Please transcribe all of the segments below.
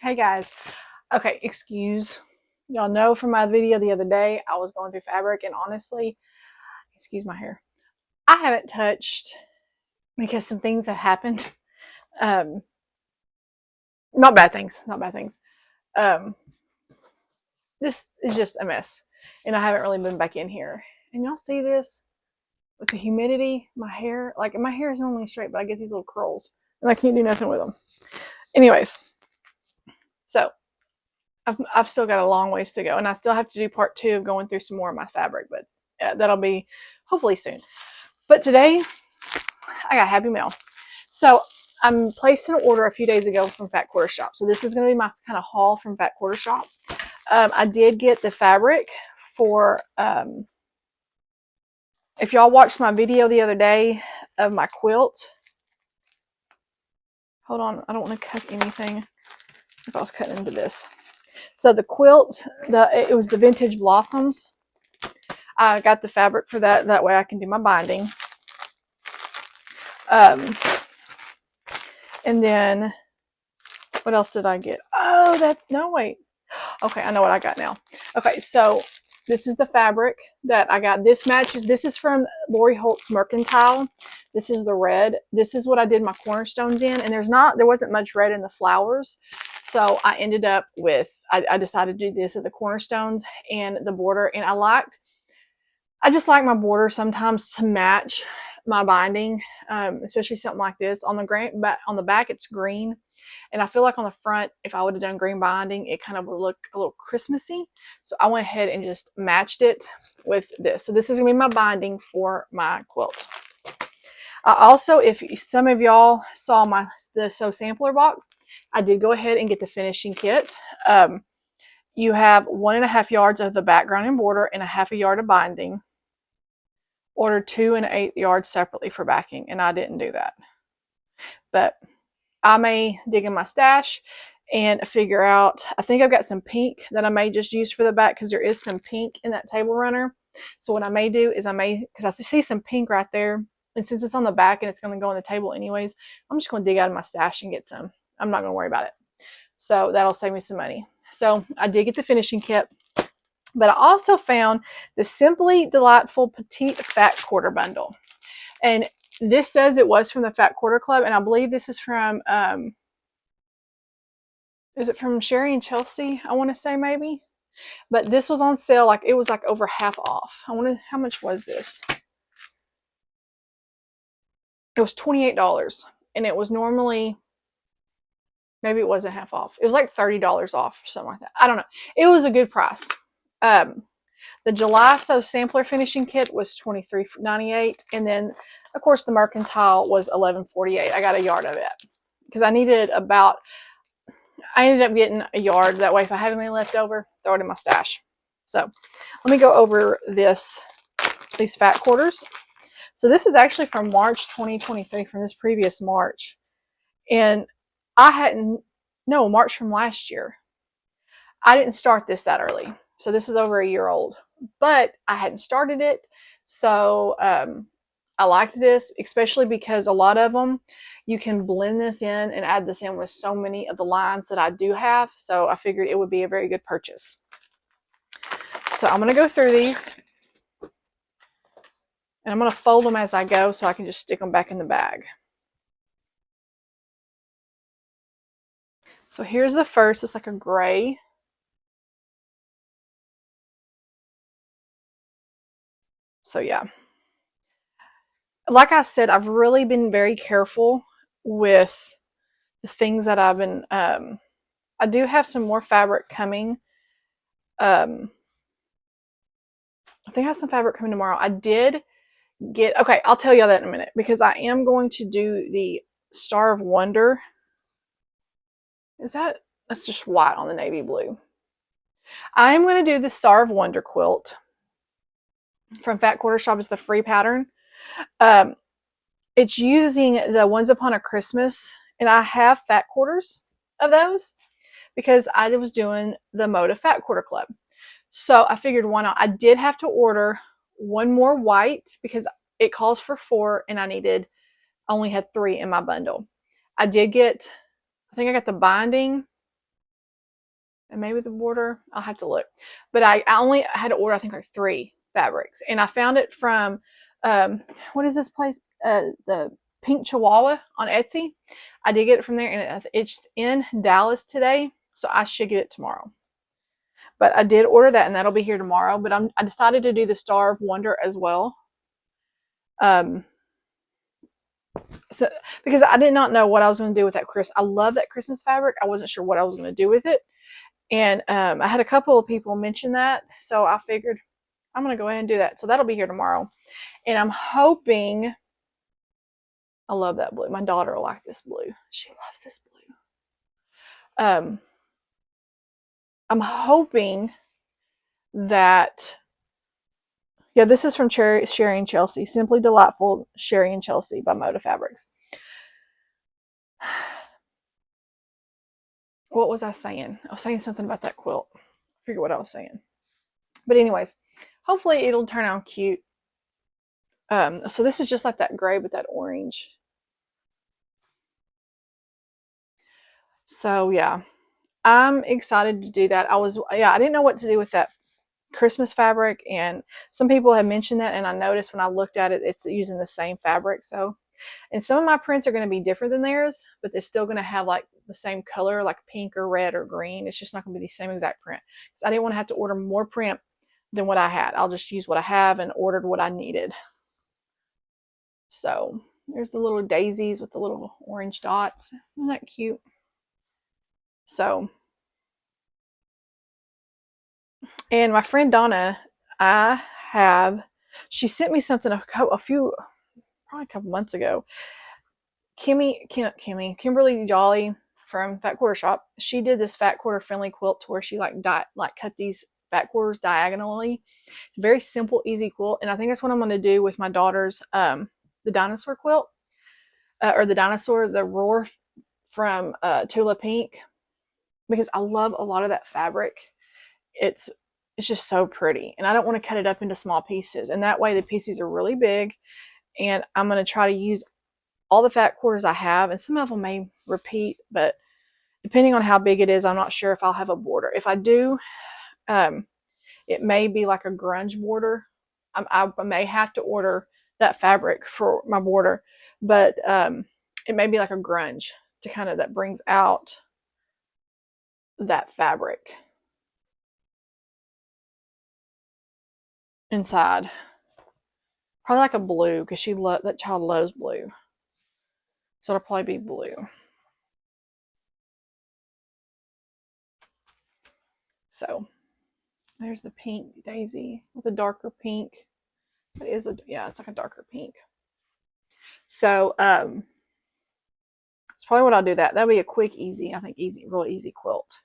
Hey guys. Okay, excuse. Y'all know from my video the other day, I was going through fabric and honestly, excuse my hair. I haven't touched because some things have happened. Um, not bad things, not bad things. Um, this is just a mess. And I haven't really been back in here. And y'all see this? With the humidity, my hair is normally straight, but I get these little curls and I can't do nothing with them. Anyways, so I've still got a long ways to go, and I still have to do part 2 of going through some more of my fabric, but that'll be hopefully soon. But today, I got happy mail. So I'm placed an order a few days ago from Fat Quarter Shop. So this is going to be my kind of haul from Fat Quarter Shop. I did get the fabric for, if y'all watched my video the other day of my quilt. Hold on, I don't want to cut anything if I was cutting into this. So the quilt, it was the Vintage Blossoms. I got the fabric for that. That way I can do my binding. And then, what else did I get? Oh, no, wait. Okay, I know what I got now. Okay, so this is the fabric that I got. This is from Lori Holt's Mercantile. This is the red. This is what I did my cornerstones in. And there wasn't much red in the flowers. So I ended up with, I decided to do this at the cornerstones and the border. And I just like my border sometimes to match my binding, especially something like this. On the back, it's green. And I feel like on the front, if I would have done green binding, it kind of would look a little Christmassy. So I went ahead and just matched it with this. So this is going to be my binding for my quilt. Also, if some of y'all saw the Sew Sampler box, I did go ahead and get the finishing kit. You have 1.5 yards of the background and border and 1/2 yard of binding. Ordered 2 and 1/8 yards separately for backing, and I didn't do that. But I may dig in my stash and figure out, I think I've got some pink that I may just use for the back because there is some pink in that table runner. So what I may do is because I see some pink right there, and since it's on the back and it's going to go on the table anyways, I'm just going to dig out of my stash and get some. I'm not going to worry about it. So that'll save me some money. So I did get the finishing kit. But I also found the Simply Delightful Petite Fat Quarter Bundle. And this says it was from the Fat Quarter Club. And I believe this is from, is it from Sherry and Chelsea? I want to say maybe. But this was on sale. It was like over half off. How much was this? It was $28. And it was normally, maybe it wasn't half off. It was like $30 off or something like that. I don't know. It was a good price. The July Sew Sampler Finishing Kit was $23.98, and then, of course, the Mercantile was $11.48. I got a yard of it because I ended up getting a yard. That way, if I had anything left over, throw it in my stash. So, let me go over these fat quarters. So, this is actually from March 2023, from this previous March. And March from last year. I didn't start this that early. So this is over a year old, but I hadn't started it. So I liked this, especially because a lot of them, you can blend this in and add this in with so many of the lines that I do have. So I figured it would be a very good purchase. So I'm going to go through these. And I'm going to fold them as I go so I can just stick them back in the bag. So here's the first. It's like a gray. So yeah. Like I said, I've really been very careful with the things that I've been, I do have some more fabric coming. I think I have some fabric coming tomorrow. I did okay, I'll tell you that in a minute because I am going to do the Star of Wonder. That's just white on the navy blue. I am going to do the Star of Wonder quilt from Fat Quarter Shop. It's the free pattern. It's using the Once Upon a Christmas, and I have fat quarters of those because I was doing the Moda Fat Quarter Club. So I figured why not? I did have to order one more white because it calls for 4 and I only had 3 in my bundle. I think I got the binding and maybe the border. I'll have to look. But I only had to order, I think, like 3 fabrics. And I found it from, what is this place? The Pink Chihuahua on Etsy. I did get it from there, and it's in Dallas today, so I should get it tomorrow. But I did order that, and that'll be here tomorrow. But I decided to do the Star of Wonder as well. So because I did not know what I was going to do with that I love that Christmas fabric. I wasn't sure what I was going to do with it. And I had a couple of people mention that, so I figured I'm going to go ahead and do that. So that'll be here tomorrow. And I'm hoping, I love that blue. My daughter will like this blue. She loves this blue. I'm hoping that, yeah, this is from Sherry and Chelsea. Simply Delightful, Sherry and Chelsea by Moda Fabrics. What was I saying? I was saying something about that quilt. I forget what I was saying. But anyways, hopefully it'll turn out cute. So this is just like that gray with that orange. So yeah, I'm excited to do that. I didn't know what to do with that Christmas fabric, and some people have mentioned that, and I noticed when I looked at it, it's using the same fabric. So, and some of my prints are going to be different than theirs, but they're still going to have like the same color, like pink or red or green. It's just not going to be the same exact print. So I didn't want to have to order more print than what I had. I'll just use what I have and ordered what I needed. So there's the little daisies with the little orange dots. Isn't that cute? So, and my friend Donna, she sent me something probably a couple months ago. Kimberly Jolly from Fat Quarter Shop, she did this fat quarter friendly quilt to where she cut these fat quarters diagonally. It's a very simple, easy quilt, and I think that's what I'm going to do with my daughter's the dinosaur quilt, or the Roar from Tula Pink, because I love a lot of that fabric. It's just so pretty, and I don't want to cut it up into small pieces, and that way the pieces are really big. And I'm going to try to use all the fat quarters I have, and some of them may repeat, but depending on how big it is, I'm not sure if I'll have a border. If I do, it may be like a grunge border. I may have to order that fabric for my border, but it may be like a grunge to kind of, that brings out that fabric inside. Probably like a blue, because that child loves blue. So it'll probably be blue. So there's the pink daisy with a darker pink. It's like a darker pink. So it's probably what I'll do. That'll be a quick, easy, I think real easy quilt.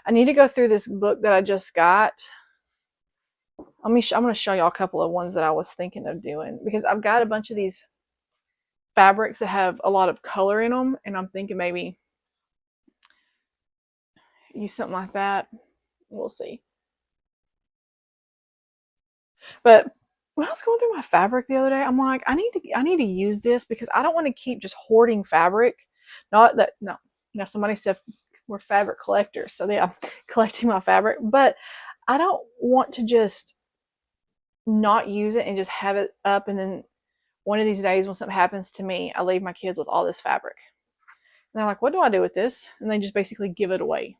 I need to go through this book that I just got. I'm going to show y'all a couple of ones that I was thinking of doing, because I've got a bunch of these fabrics that have a lot of color in them, and I'm thinking maybe use something like that. We'll see. But when I was going through my fabric the other day, I'm like, I need to use this, because I don't want to keep just hoarding fabric. Not that, no. Now somebody said we're fabric collectors, so yeah, I'm collecting my fabric, but I don't want to just not use it and just have it up, and then one of these days when something happens to me, I leave my kids with all this fabric. And they're like, what do I do with this? And they just basically give it away.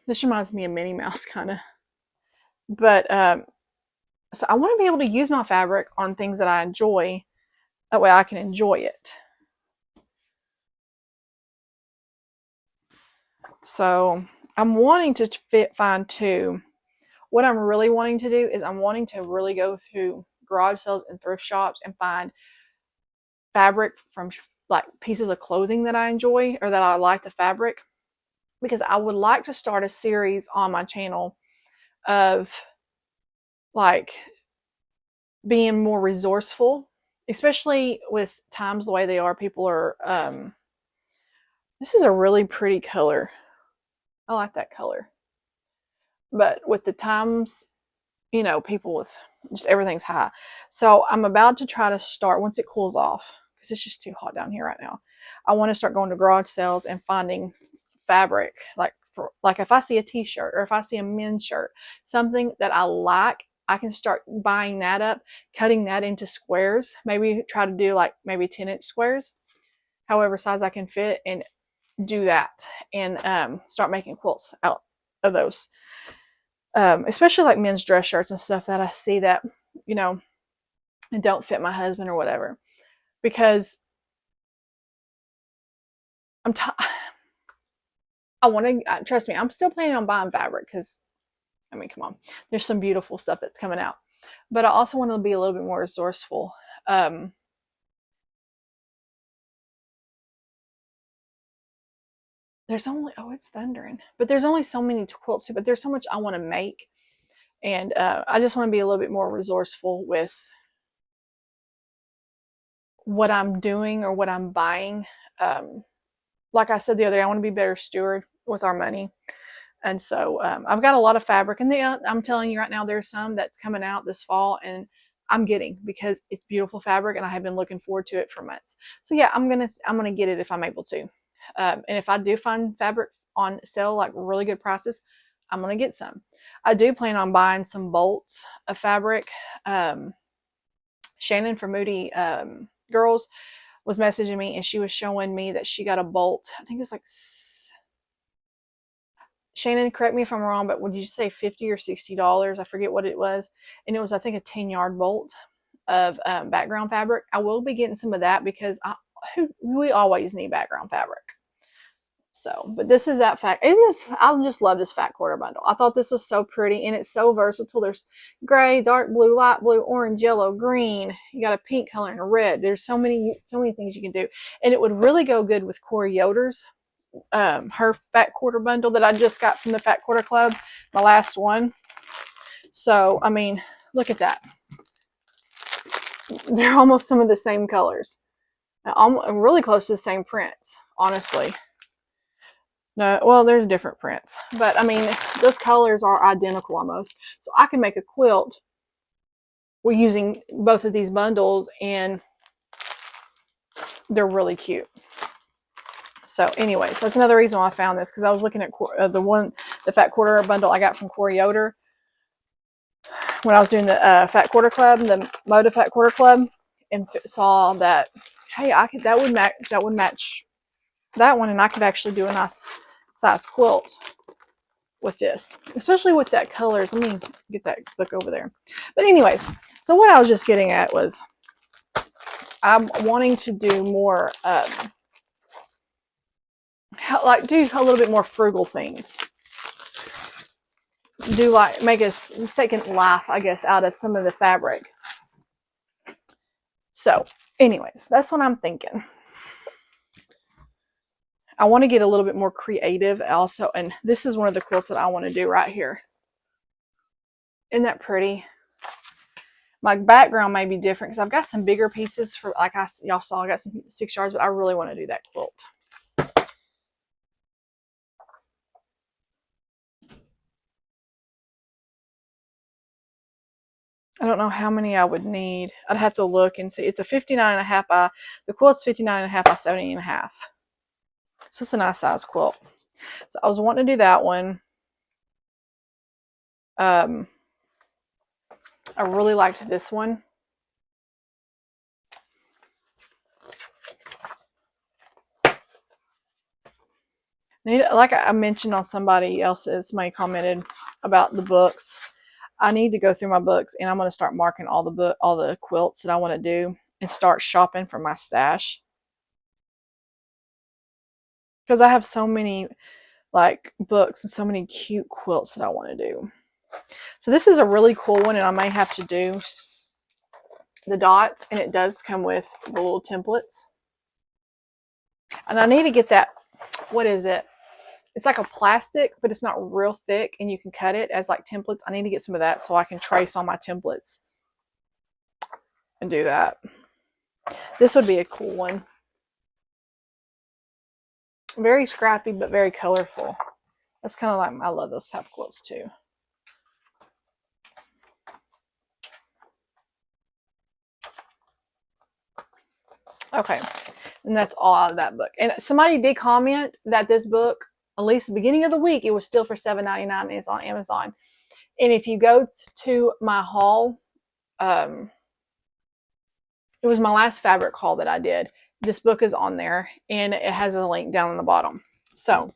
This reminds me of Minnie Mouse, kind of. But so I want to be able to use my fabric on things that I enjoy. That way I can enjoy it. So I'm wanting to find two. What I'm really wanting to do is I'm wanting to really go through garage sales and thrift shops and find fabric from like pieces of clothing that I enjoy, or that I like the fabric, because I would like to start a series on my channel of like being more resourceful, especially with times the way they are. People are this is a really pretty color. I like that color. But with the times, people with just everything's high. So I'm about to try to start, once it cools off, because it's just too hot down here right now, I want to start going to garage sales and finding fabric, like for, like if I see a t-shirt or if I see a men's shirt, something that I like, I can start buying that up, cutting that into squares, maybe try to do like maybe 10-inch squares, however size I can fit, and do that, and start making quilts out of those. Especially like men's dress shirts and stuff that I see that, you know, don't fit my husband or whatever. Because I'm I want to, trust me, I'm still planning on buying fabric because, I mean, come on, there's some beautiful stuff that's coming out. But I also want to be a little bit more resourceful. There's only, oh, it's thundering. But there's only so many quilts too, but there's so much I want to make. And I just want to be a little bit more resourceful with what I'm doing or what I'm buying. Like I said the other day, I want to be a better steward with our money. And so I've got a lot of fabric, and I'm telling you right now, there's some that's coming out this fall, and I'm getting, because it's beautiful fabric, and I have been looking forward to it for months. So yeah, I'm gonna get it if I'm able to. And if I do find fabric on sale, like really good prices, I'm gonna get some. I do plan on buying some bolts of fabric. Shannon from Moody Girls was messaging me, and she was showing me that she got a bolt. I think it was like, Shannon, correct me if I'm wrong, but would you say $50 or $60? I forget what it was. And it was, I think, a 10-yard bolt of background fabric. I will be getting some of that because we always need background fabric. So, but this is that fact. And this, I just love this fat quarter bundle. I thought this was so pretty, and it's so versatile. There's gray, dark blue, light blue, orange, yellow, green. You got a pink color and a red. There's so many things you can do. And it would really go good with Corey Yoder's her fat quarter bundle that I just got from the Fat Quarter Club, my last one. So, I mean, look at that. They're almost some of the same colors. I'm really close to the same prints, honestly. No, well, there's different prints, but I mean, those colors are identical almost. So I can make a quilt using both of these bundles, and they're really cute. So anyways, that's another reason why I found this, because I was looking at the Fat Quarter bundle I got from Corey Yoder when I was doing the Fat Quarter Club, the Moda Fat Quarter Club, and saw that, hey, that would match that one, and I could actually do a nice size quilt with this, especially with that colors. Let me get that book over there. But anyways, so what I was just getting at was I'm wanting to do more, do a little bit more frugal things. Do like make a second life, I guess, out of some of the fabric. So anyways, that's what I'm thinking. I want to get a little bit more creative also, and this is one of the quilts that I want to do right here. Isn't that pretty? My background may be different because I've got some bigger pieces for, like y'all saw, I got some 6 yards, but I really want to do that quilt. I don't know how many I would need. I'd have to look and see. It's a 59.5 by, the quilt's 59.5 by 70.5. So it's a nice size quilt. So I was wanting to do that one. I really liked this one. Like I mentioned on somebody commented about the books. I need to go through my books, and I'm going to start marking all the quilts that I want to do, and start shopping for my stash, because I have so many like books and so many cute quilts that I want to do. So this is a really cool one, and I may have to do the dots, and it does come with the little templates. And I need to get that, what is it? It's like a plastic, but it's not real thick, and you can cut it as like templates. I need to get some of that so I can trace on my templates and do that. This would be a cool one. Very scrappy, but very colorful. That's kind of like, I love those type of quilts too. Okay, and that's all out of that book. And somebody did comment that this book, at least the beginning of the week, it was still for $7.99 and it's on Amazon. And if you go to my haul, it was my last fabric haul that I did. This book is on there and it has a link down on the bottom. So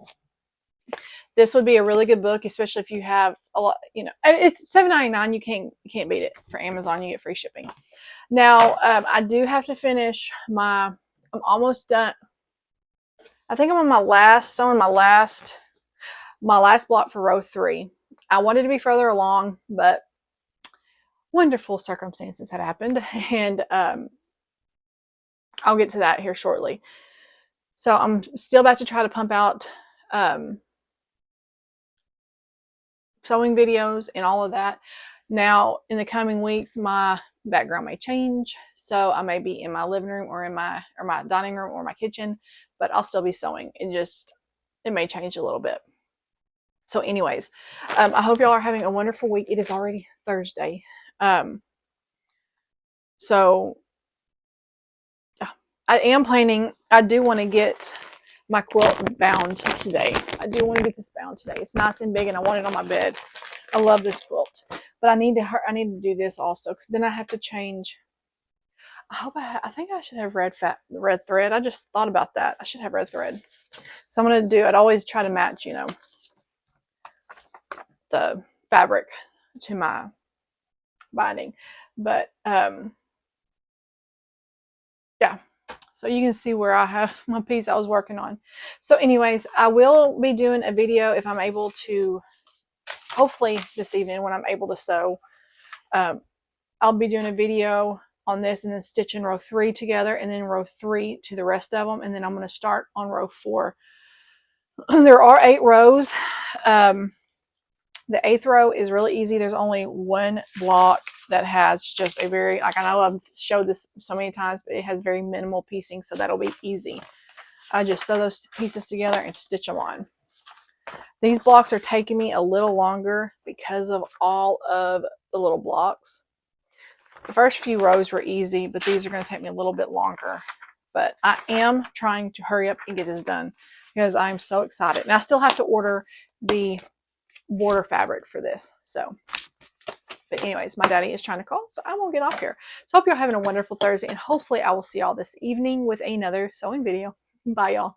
this would be a really good book, especially if you have a lot, you know, and it's $7.99. You can't beat it. For Amazon, you get free shipping. Now, I do have to finish I'm almost done. I think I'm on my last block for row 3. I wanted to be further along, but wonderful circumstances had happened, and I'll get to that here shortly. So I'm still about to try to pump out sewing videos and all of that. Now, in the coming weeks, my background may change, so I may be in my living room or in my dining room or my kitchen, but I'll still be sewing. It may change a little bit. So anyways, I hope y'all are having a wonderful week. It is already Thursday. So yeah, I am planning, I do want to get my quilt bound today. I do want to get this bound today. It's nice and big and I want it on my bed. I love this quilt, but I need to do this also, because then I have to change. I think I should have red thread. I just thought about that. I should have red thread. So I'm going to I'd always try to match, you know, the fabric to my binding. But yeah, so you can see where I have my piece I was working on. So anyways, I will be doing a video if I'm able to, hopefully this evening when I'm able to sew. I'll be doing a video on this and then stitching row 3 together and then row 3 to the rest of them, and then I'm going to start on row 4. There are 8 rows. The 8th row is really easy. There's only one block that has just a very, like, I know I've showed this so many times, but it has very minimal piecing, so that'll be easy. I just sew those pieces together and stitch them on. These blocks are taking me a little longer because of all of the little blocks. The first few rows were easy, but these are going to take me a little bit longer. But I am trying to hurry up and get this done because I'm so excited. And I still have to order the border fabric for this. So, but anyways, my daddy is trying to call, so I won't get off here. So I hope you're having a wonderful Thursday, and hopefully I will see y'all this evening with another sewing video. Bye, y'all.